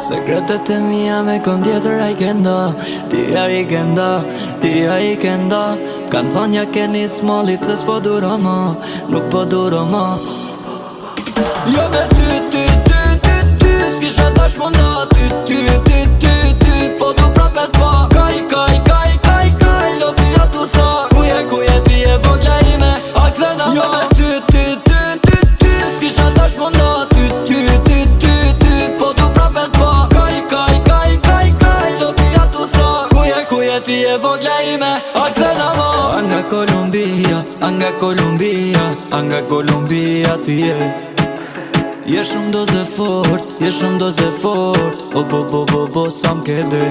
Sekretet e mia me kon tjetër a i kenda, ti a i kenda, ti a i kenda. Kanë thonë ja keni smallit se s'po duro ma, nuk po duro ma. Jo me ty, s'kisha tash munda. Ty, po du prapet pa. Kaj, lopi atu sa. Kuje ti e vogla ime, a këthena ma. Jo me ty, s'kisha tash munda. Ty, po du prapet pa. Kaj, lopi atu sa. Kuje ti e vogla ime, a këthena ma. Anga Kolumbia ti e. Je shumë doze fort, o bo, sa m'kede.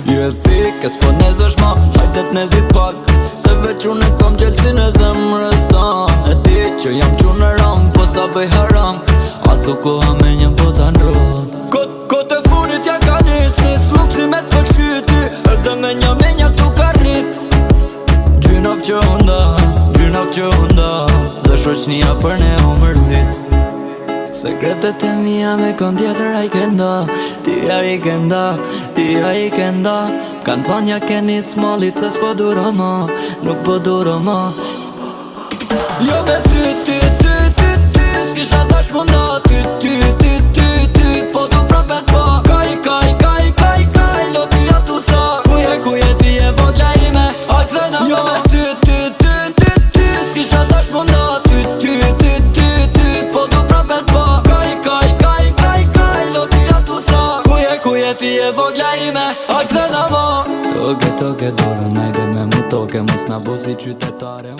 Je thik, e s'po nezësh ma, hajtet nezi pak. Se veç unë e kam qelsin e zemrës tan. E ti që jam qunë ram, po sa bëj haram. A thu koha me njëm po ta ndron. Kote funit ja ka nis, luksi me t'përqyti. Edhe me nja tu ka rrit. Gjynaf që unda, dhe shoqnia për ne o mërzit. Sekretet e mia me kon tjetër a i kenda, ti a i kenda. Kanë thonë ja keni smallit se s'po duro ma, nuk po duro ma. Jo me ty, s'kisha tash munda. Ty, po du prapet pa. Kaj, lopi atu sa. Kuje ti e vogla ime, a këthena ma. Jo me ty, s'kisha tash munda. Ty, po du prapet pa. Kaj, lopi atu sa. Kuje ti e vogla ime, a këthena ma. Toke dorën, najde me mu toke. Mos na bo si qytetare.